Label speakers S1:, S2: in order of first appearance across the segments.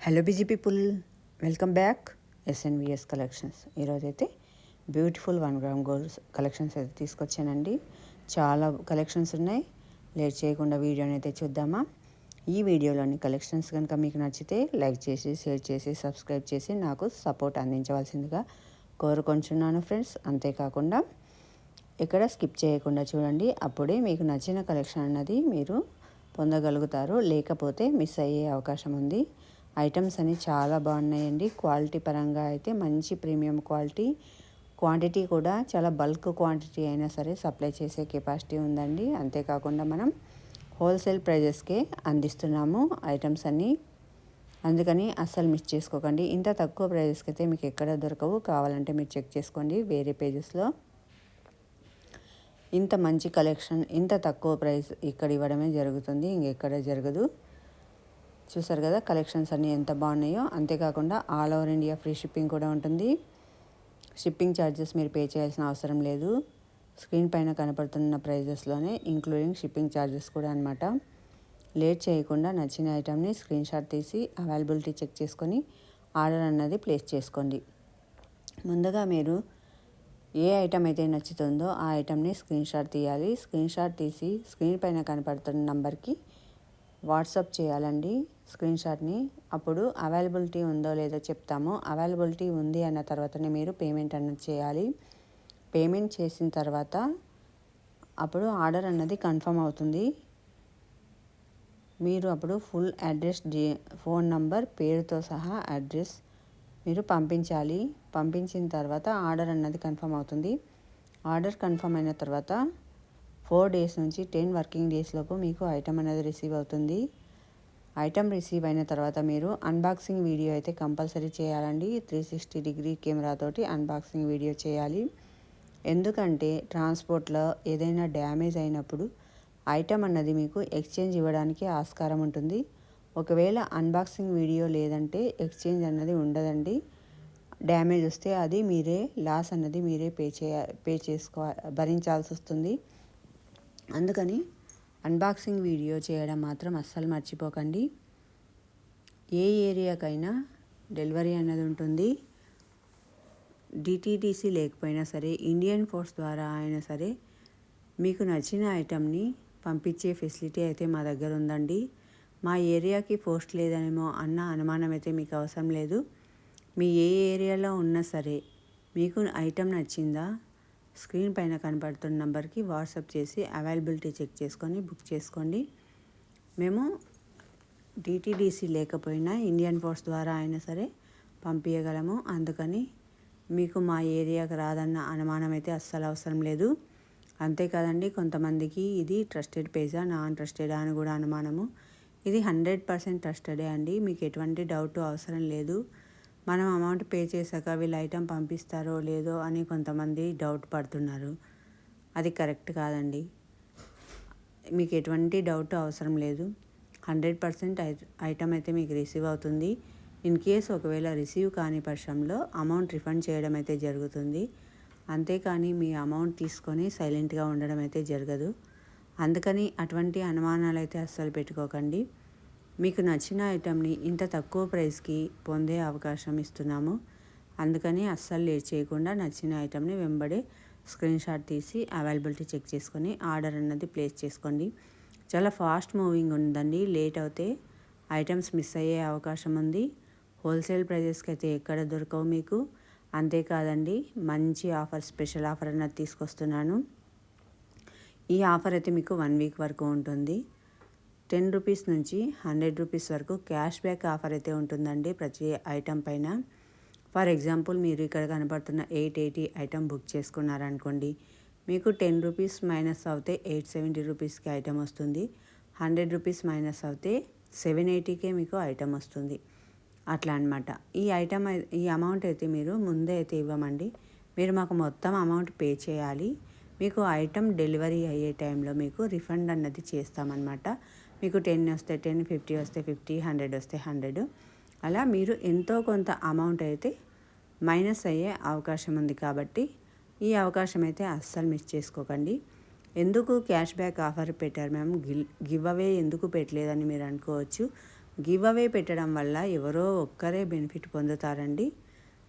S1: Hello busy people, welcome back SNVS collections. ఈరోజైతే beautiful 1 gram gold collections అయితే తీసుకొచ్చానండి. చాలా కలెక్షన్స్ ఉన్నాయి. లేట్ చేయకుండా వీడియోని అయితే చూద్దామా. ఈ వీడియోలోని కలెక్షన్స్ కనుక మీకు నచ్చితే లైక్ చేసి, షేర్ చేసి, సబ్స్క్రైబ్ చేసి నాకు సపోర్ట్ అందించవలసిందిగా కోరుకుంటున్నాను ఫ్రెండ్స్. అంతేకాకుండా ఇక్కడ స్కిప్ చేయకుండా చూడండి, అప్పుడే మీకు నచ్చిన కలెక్షన్ అన్నది మీరు పొందగలుగుతారు. లేకపోతే మిస్ అయ్యే అవకాశం ఉంది. ఐటమ్స్ అన్నీ చాలా బాగున్నాయండి. క్వాలిటీ పరంగా అయితే మంచి ప్రీమియం క్వాంటిటీ కూడా చాలా బల్క్ క్వాంటిటీ అయినా సరే సప్లై చేసే కెపాసిటీ ఉందండి. అంతేకాకుండా మనం హోల్సేల్ ప్రైజెస్కే అందిస్తున్నాము ఐటమ్స్ అన్నీ. అందుకని అస్సలు మిస్ చేసుకోకండి. ఇంత తక్కువ ప్రైజెస్కి అయితే మీకు ఎక్కడ దొరకవు. కావాలంటే మీరు చెక్ చేసుకోండి వేరే పేజెస్లో. ఇంత మంచి కలెక్షన్, ఇంత తక్కువ ప్రైస్ ఇక్కడ ఇవ్వడమే జరుగుతుంది, ఇంకెక్కడ జరగదు. చూసారు కదా కలెక్షన్స్ అన్నీ ఎంత బాగున్నాయో. అంతేకాకుండా all over India free shipping కూడా ఉంటుంది. షిప్పింగ్ ఛార్జెస్ మీరు పే చేయాల్సిన అవసరం లేదు. స్క్రీన్ పైన కనపడుతున్న ప్రైజెస్లోనే ఇంక్లూడింగ్ షిప్పింగ్ ఛార్జెస్ కూడా అనమాట. లేట్ చేయకుండా నచ్చిన ఐటమ్ని స్క్రీన్ షాట్ తీసి అవైలబిలిటీ చెక్ చేసుకొని ఆర్డర్ అన్నది ప్లేస్ చేసుకోండి. ముందుగా మీరు ఏ ఐటమ్ అయితే నచ్చుతుందో ఆ ఐటమ్ని స్క్రీన్ షాట్ తీయాలి. స్క్రీన్ షాట్ తీసి స్క్రీన్ పైన కనపడుతున్న నంబర్కి వాట్సాప్ చేయాలండి స్క్రీన్ షాట్ని. అప్పుడు అవైలబిలిటీ ఉందో లేదో చెప్తాము. అవైలబిలిటీ ఉంది అన్న తర్వాతనే మీరు పేమెంట్ అన్నది చేయాలి. పేమెంట్ చేసిన తర్వాత అప్పుడు ఆర్డర్ అన్నది కన్ఫర్మ్ అవుతుంది. మీరు అప్పుడు ఫుల్ అడ్రస్, ఫోన్ నంబర్, పేరుతో సహా అడ్రస్ మీరు పంపించాలి. పంపించిన తర్వాత ఆర్డర్ అన్నది కన్ఫర్మ్ అవుతుంది. ఆర్డర్ కన్ఫర్మ్ అయిన తర్వాత 4 days నుంచి 10 working days లోపు మీకు ఐటమ్ అనేది రిసీవ్ అవుతుంది. ఐటమ్ రిసీవ్ అయిన తర్వాత మీరు అన్బాక్సింగ్ వీడియో అయితే కంపల్సరీ చేయాలండి. 360 కెమెరాతోటి అన్బాక్సింగ్ వీడియో చేయాలి. ఎందుకంటే ట్రాన్స్పోర్ట్లో ఏదైనా డ్యామేజ్ అయినప్పుడు ఐటమ్ అన్నది మీకు ఎక్స్చేంజ్ ఇవ్వడానికి ఆస్కారం ఉంటుంది. ఒకవేళ అన్బాక్సింగ్ వీడియో లేదంటే ఎక్స్చేంజ్ అన్నది ఉండదండి. డ్యామేజ్ వస్తే అది మీరే లాస్ అన్నది మీరే భరించాల్సి వస్తుంది. అందుకని అన్బాక్సింగ్ వీడియో చేయడం మాత్రం అస్సలు మర్చిపోకండి. ఏ ఏరియాకైనా డెలివరీ అన్నది ఉంటుంది. డిటీడీసీ లేకపోయినా సరే ఇండియన్ పోస్ట్ ద్వారా అయినా సరే మీకు నచ్చిన ఐటమ్ని పంపించే ఫెసిలిటీ అయితే మా దగ్గర ఉందండి. మా ఏరియాకి పోస్ట్ లేదనేమో అన్న అనుమానం అయితే మీకు అవసరం లేదు. మీ ఏ ఏరియాలో ఉన్నా సరే మీకు ఐటమ్ నచ్చిందా స్క్రీన్ పైన కనపడుతున్న నెంబర్కి వాట్సాప్ చేసి అవైలబిలిటీ చెక్ చేసుకొని బుక్ చేసుకోండి. మేము డిటీడీసీ లేకపోయినా ఇండియన్ పోస్ట్ ద్వారా అయినా సరే పంపించగలము. అందుకని మీకు మా ఏరియాకి రాదన్న అనుమానం అయితే అస్సలు అవసరం లేదు. అంతేకాదండి, కొంతమందికి ఇది ట్రస్టెడ్ పేజా నాన్ ట్రస్టెడా అని కూడా అనుమానము. ఇది 100% ట్రస్టెడే అండి. మీకు ఎటువంటి డౌట్ అవసరం లేదు. మనం అమౌంట్ పే చేశాక వీళ్ళు ఐటమ్ పంపిస్తారో లేదో అని కొంతమంది డౌట్ పడుతున్నారు. అది కరెక్ట్ కాదండి. మీకు ఎటువంటి డౌట్ అవసరం లేదు. 100% ఐటమ్ అయితే మీకు రిసీవ్ అవుతుంది. ఇన్ కేస్ ఒకవేళ రిసీవ్ కాని పక్షంలో అమౌంట్ రిఫండ్ చేయడం అయితే జరుగుతుంది. అంతేకాని మీ అమౌంట్ తీసుకొని సైలెంట్గా ఉండడం అయితే జరగదు. అందుకని అటువంటి అనుమానాలు అయితే అస్సలు పెట్టుకోకండి. మీకు నచ్చిన ఐటమ్ని ఇంత తక్కువ ప్రైస్కి పొందే అవకాశం ఇస్తున్నాము. అందుకని అస్సలు లేట్ చేయకుండా నచ్చిన ఐటమ్ని వెంబడే స్క్రీన్ షాట్ తీసి అవైలబిలిటీ చెక్ చేసుకొని ఆర్డర్ అన్నది ప్లేస్ చేసుకోండి. చాలా ఫాస్ట్ మూవింగ్ ఉందండి. లేట్ అవుతే ఐటమ్స్ మిస్ అయ్యే అవకాశం ఉంది. హోల్సేల్ ప్రైజెస్కి అయితే ఎక్కడ దొరకవు మీకు. అంతేకాదండి, మంచి ఆఫర్, స్పెషల్ ఆఫర్ అన్నది తీసుకొస్తున్నాను. ఈ ఆఫర్ అయితే మీకు 1 week వరకు ఉంటుంది. 10 rupees నుంచి 100 rupees వరకు క్యాష్ బ్యాక్ ఆఫర్ అయితే ఉంటుందండి ప్రతి ఐటమ్ పైన. ఫర్ ఎగ్జాంపుల్, మీరు ఇక్కడ కనపడుతున్న 880 ఐటమ్ బుక్ చేసుకున్నారనుకోండి, మీకు 10 rupees మైనస్ అవుతే 870 rupeesకి ఐటమ్ వస్తుంది. 100 rupees మైనస్ అవుతే 780కే మీకు ఐటమ్ వస్తుంది. అట్లా అనమాట. ఈ అమౌంట్ అయితే మీరు ముందే అయితే ఇవ్వమండి. మీరు మాకు మొత్తం అమౌంట్ పే చేయాలి. మీకు ఐటమ్ డెలివరీ అయ్యే టైంలో మీకు రిఫండ్ అన్నది చేస్తామన్నమాట. మీకు 10 వస్తే 10, 50 వస్తే 50, 100 వస్తే 100, అలా మీరు ఎంతో కొంత అమౌంట్ అయితే మైనస్ అయ్యే అవకాశం ఉంది. కాబట్టి ఈ అవకాశం అయితే అస్సలు మిస్ చేసుకోకండి. ఎందుకు క్యాష్ బ్యాక్ ఆఫర్ పెట్టారు మ్యామ్, గివ్ అవే ఎందుకు పెట్టలేదని మీరు అనుకోవచ్చు. గివ్ అవే పెట్టడం వల్ల ఎవరో ఒక్కరే బెనిఫిట్ పొందుతారండి.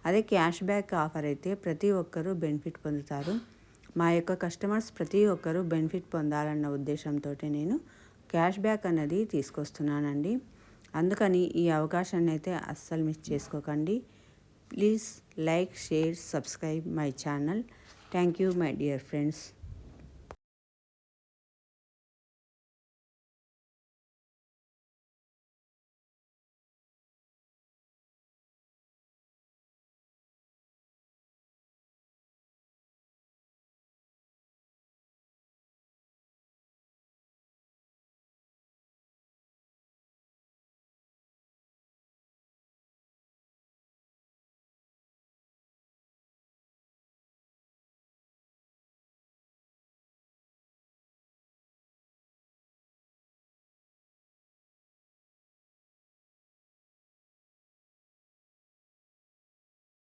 S1: అదే క్యాష్ బ్యాక్ ఆఫర్ అయితే ప్రతి ఒక్కరూ బెనిఫిట్ పొందుతారు. మా యొక్క కస్టమర్స్ ప్రతి ఒక్కరూ బెనిఫిట్ పొందాలన్న ఉద్దేశంతో నేను క్యాష్ బ్యాక్ అన్నది తీసుకొస్తున్నానండి. అందుకని ఈ అవకాశాన్ని అయితే అస్సలు మిస్ చేసుకోకండి. Please like, share, subscribe my channel. Thank you my dear friends.